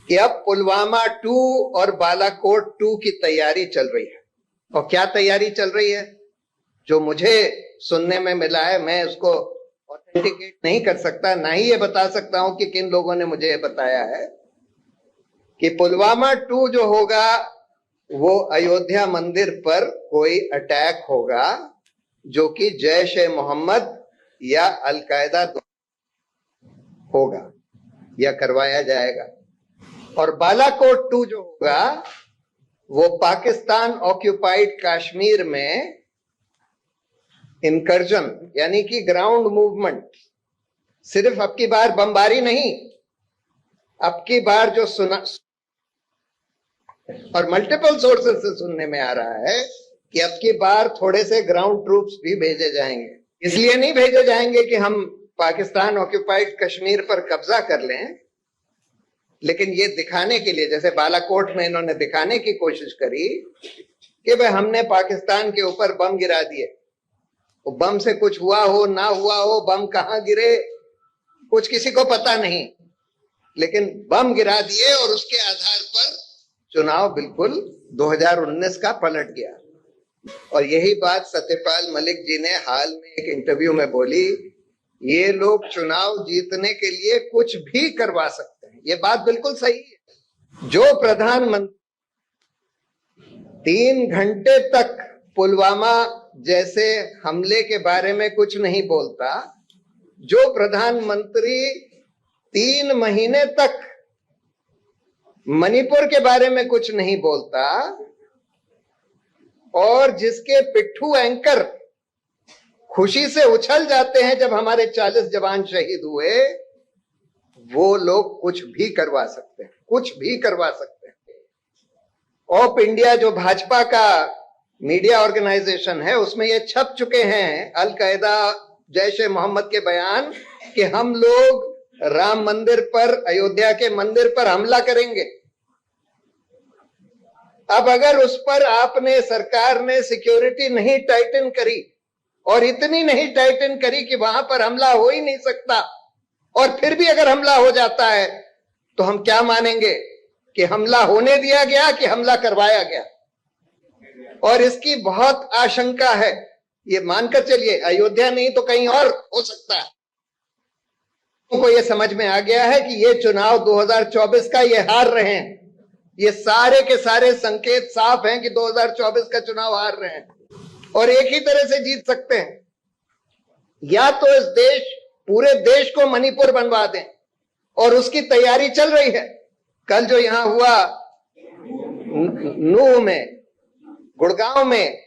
कि अब पुलवामा 2 और बालाकोट 2 की तैयारी चल रही है। और क्या तैयारी चल रही है, जो मुझे सुनने में मिला है, मैं उसको ऑथेंटिकेट नहीं कर सकता, ना ही ये बता सकता हूं कि किन लोगों ने मुझे बताया है कि पुलवामा 2 जो होगा वो अयोध्या मंदिर पर कोई अटैक होगा जो कि जैश ए मोहम्मद या अलकायदा होगा या करवाया जाएगा। और बालाकोट 2 जो होगा वो पाकिस्तान ऑक्यूपाइड कश्मीर में इनकर्जन यानी कि ग्राउंड मूवमेंट, सिर्फ अब की बार बमबारी नहीं, अब की बार जो सुना और मल्टीपल सोर्सेस से सुनने में आ रहा है कि अब की बार थोड़े से ग्राउंड ट्रूप्स भी भेजे जाएंगे। इसलिए नहीं भेजे जाएंगे कि हम पाकिस्तान ऑक्यूपाइड कश्मीर पर कब्जा कर लें, लेकिन ये दिखाने के लिए, जैसे बालाकोट में इन्होंने दिखाने की कोशिश करी कि भाई हमने पाकिस्तान के ऊपर बम गिरा दिए, वो बम से कुछ हुआ हो ना हुआ हो, बम कहां गिरे कुछ किसी को पता नहीं, लेकिन बम गिरा दिए और उसके आधार पर चुनाव बिल्कुल 2019 का पलट गया। और यही बात सत्यपाल मलिक जी ने हाल में एक इंटरव्यू में बोली, ये लोग चुनाव जीतने के लिए कुछ भी करवा सकते हैं। ये बात बिल्कुल सही है। जो प्रधानमंत्री 3 घंटे तक पुलवामा जैसे हमले के बारे में कुछ नहीं बोलता, जो प्रधानमंत्री 3 महीने तक मणिपुर के बारे में कुछ नहीं बोलता, और जिसके पिट्ठू एंकर खुशी से उछल जाते हैं जब हमारे 40 जवान शहीद हुए, वो लोग कुछ भी करवा सकते हैं, कुछ भी करवा सकते हैं। ऑप इंडिया जो भाजपा का मीडिया ऑर्गेनाइजेशन है, उसमें ये छप चुके हैं अलकायदा जैश ए मोहम्मद के बयान कि हम लोग राम मंदिर पर, अयोध्या के मंदिर पर हमला करेंगे। अब अगर उस पर आपने, सरकार ने सिक्योरिटी नहीं टाइटन करी, और इतनी नहीं टाइटन करी कि वहां पर हमला हो ही नहीं सकता, और फिर भी अगर हमला हो जाता है तो हम क्या मानेंगे कि हमला होने दिया गया कि हमला करवाया गया? और इसकी बहुत आशंका है। ये मानकर चलिए, अयोध्या नहीं तो कहीं और हो सकता है। उनको ये समझ में आ गया है कि ये चुनाव 2024 का ये हार रहे हैं। ये सारे के सारे संकेत साफ हैं कि 2024 का चुनाव हार रहे हैं, और एक ही तरह से जीत सकते हैं, या तो इस पूरे देश को मणिपुर बनवा दें, और उसकी तैयारी चल रही है। कल जो यहां हुआ नूह में, गुड़गांव में,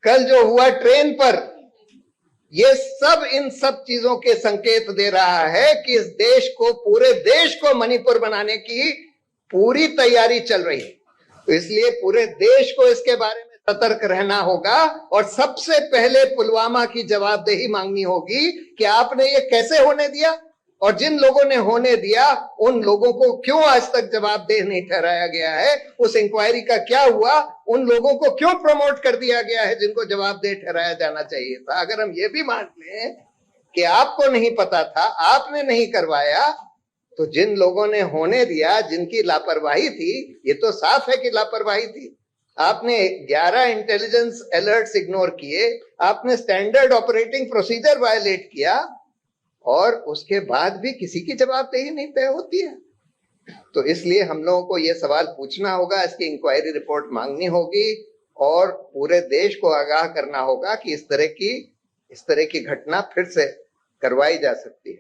कल जो हुआ ट्रेन पर, ये सब इन सब चीजों के संकेत दे रहा है कि इस देश को, पूरे देश को मणिपुर बनाने की पूरी तैयारी चल रही है। तो इसलिए पूरे देश को इसके बारे में सतर्क रहना होगा, और सबसे पहले पुलवामा की जवाबदेही मांगनी होगी कि आपने ये कैसे होने दिया, और जिन लोगों ने होने दिया उन लोगों को क्यों आज तक जवाबदेह नहीं ठहराया गया है, उस इंक्वायरी का क्या हुआ, उन लोगों को क्यों प्रमोट कर दिया गया है जिनको जवाबदेह ठहराया जाना चाहिए था। अगर हम ये भी मान लें कि आपको नहीं पता था, आपने नहीं करवाया, तो जिन लोगों ने होने दिया, जिनकी लापरवाही थी, ये तो साफ है कि लापरवाही थी। आपने 11 इंटेलिजेंस अलर्ट्स इग्नोर किए, आपने स्टैंडर्ड ऑपरेटिंग प्रोसीजर वायलेट किया, और उसके बाद भी किसी की जवाबदेही नहीं तय होती है। तो इसलिए हम लोगों को ये सवाल पूछना होगा, इसकी इंक्वायरी रिपोर्ट मांगनी होगी, और पूरे देश को आगाह करना होगा कि इस तरह की घटना फिर से करवाई जा सकती है।